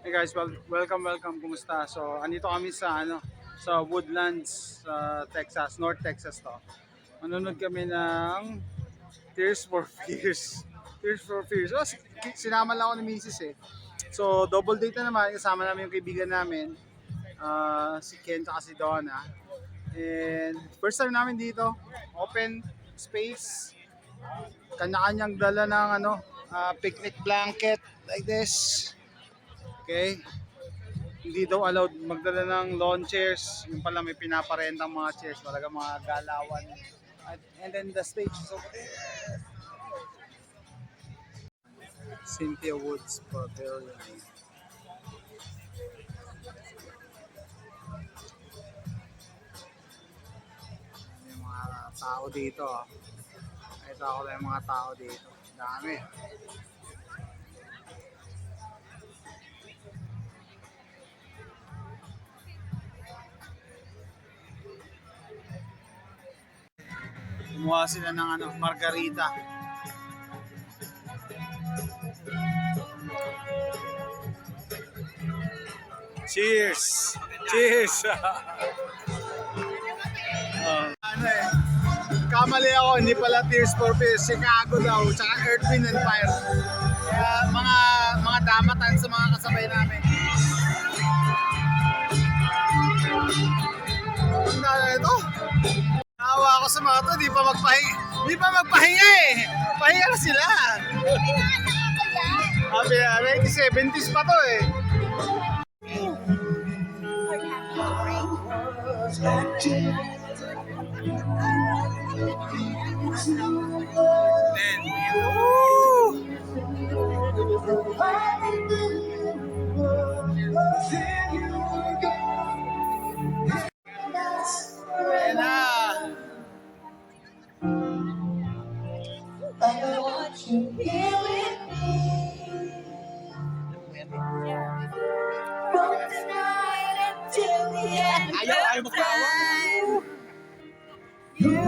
Hey guys, welcome. Kumusta? So, andito kami sa sa Woodlands, Texas, North Texas to. Manonood kami ng Tears for Fears. Tears for Fears. So, sinama lang ako ni Mrs. eh. So, double date na naman. Kasama namin yung kaibigan namin. Si Ken at si Donna. And first time namin dito. Open space. Kanya-kanyang dala ng picnic blanket like this. Okay? Hindi daw allowed magdala ng lawn chairs. Yung pala may pinaparentang mga chairs, talaga mga galawan. And then the stage is over there. Cynthia Woods Pavilion. May mga tao dito. Ito ako lang yung mga tao dito. Dami. Kumuha sila ng margarita. Cheers! Cheers! Kamali ako, hindi pala Tears for Fears, Chicago daw, tsaka Earth, Wind and Fire. Kaya mga damatan sa mga kasabay namin. Ang dala ito. Naawa ako sa mga to, di pa magpahinga eh. Pahinga na sila. Sabi na, 1970s pa to eh. I want you here with me. From tonight until the end of time. You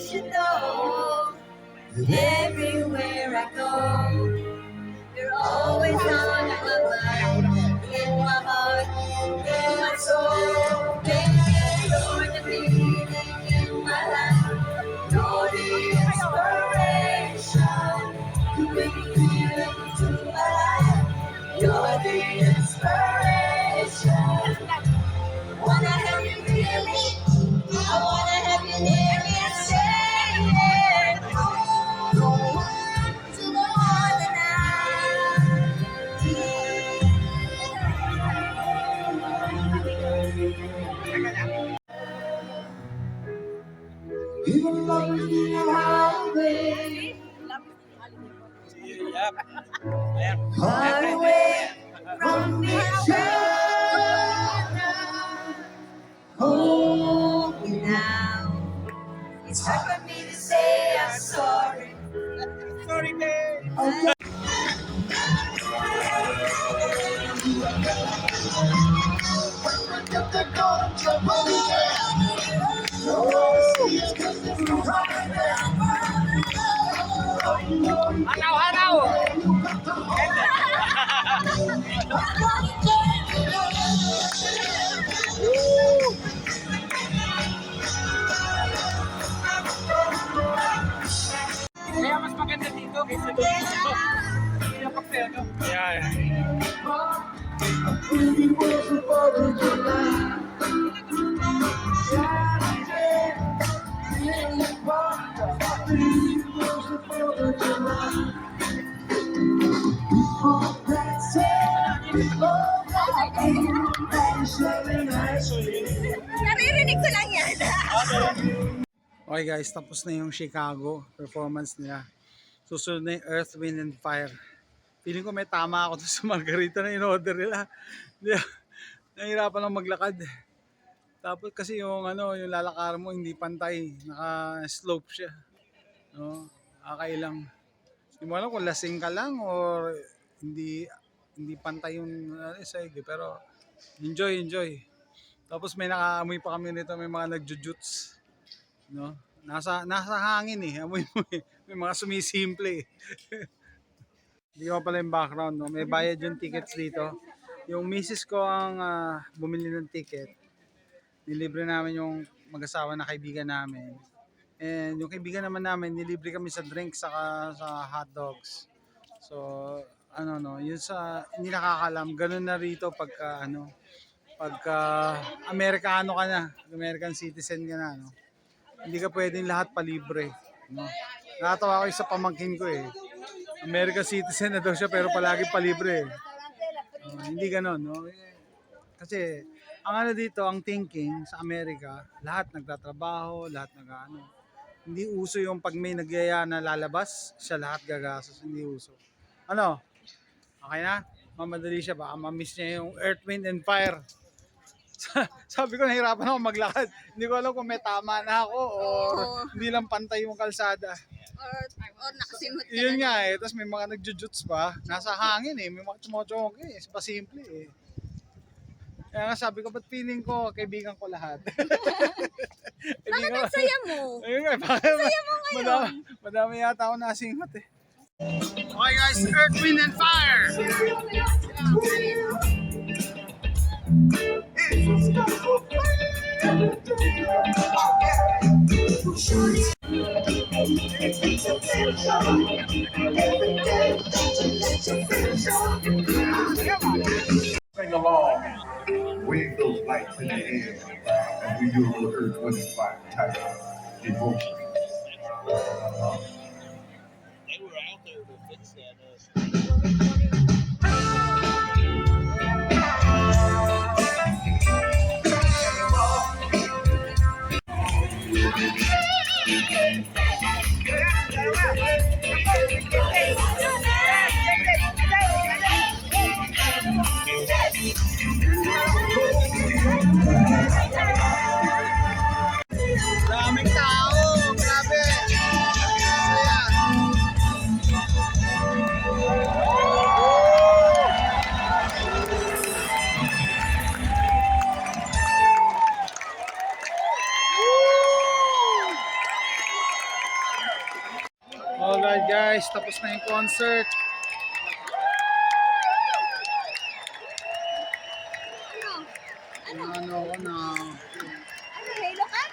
should know that everywhere I go, you're always on my mind, in my heart, in my soul. Baby, you're the meaning in my life. You're the inspiration. You bring healing to my life. You're the inspiration. Wanna have you feel me? I wanna have you near me and say it. Don't want to go on the night. You love me highway. Far away from each other. Hold me now. It's hard for me to say I'm sorry. Sorry, babe. Okay. Hanaw! Kaya mas maganda dito kaysa dito. Yeah. Naririnig ko lang yan. Okay guys, tapos na yung Chicago performance nila. Susunod na yung Earth, Wind and Fire. Feeling ko may tama ako sa margarita na in-order nila. Nahirapan lang maglakad. Tapos kasi yung yung lalakaran mo hindi pantay, naka-slope siya. No? Kakailang. Hindi mo alam kung lasing ka lang or hindi pantay yung side, pero enjoy. Tapos may nakaamoy pa kami nito, may mga nagjujuts. No? Nasa hangin eh, amoy mo eh. May mga sumisimple eh. Hindi ko pala yung background, no? May bayad yung tickets dito. Yung misis ko ang bumili ng ticket. Nilibre namin yung mag-asawa na kaibigan namin. And yung kaibigan naman namin, nilibre kami sa drinks saka sa hot dogs. So, ano no, yun sa hindi nakakalam, ganun na rito pagka Amerikano ka na, American citizen ka na, no. Hindi ka pwedeng lahat palibre, no. Nakatawa ko yung sa pamangkin ko eh. American citizen na daw siya pero palagi palibre. Hindi ganoon, no. Kasi ang ano dito, ang thinking sa Amerika, lahat nagtatrabaho, lahat nag-ano. Hindi uso yung pag may nagyaya na lalabas, siya lahat gagastos, hindi uso. Ano? Okay na? Mamadali siya, baka ma-miss niya yung Earth, Wind, and Fire. Sabi ko, nahirapan ako maglakad. Hindi ko alam kung may tama na ako o hindi lang pantay yung kalsada. Or nakasimot ka Yun na. nga eh. Tapos may mga nagjujuts pa. Nasa hangin eh. May mga chumochong eh. Pasimple eh. Kaya nga sabi ko, ba't feeling ko, kaibigan ko lahat? Bakit ang saya mo? Ayun nga, madami yata ako nasingot eh. Okay guys, Earth, Wind, and Fire! Sing along, wave those lights in the air, and we do a little Earth, Wind, and Fire type devotion. They were out there to fix that. Daming tao! Grabe! Saya! Alright guys, tapos na yung concert. Ano ko na Ano, halo ka?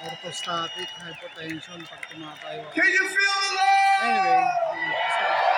orthostatic hypotension pag tumatayo. Can you feel the love? Anyway, basta.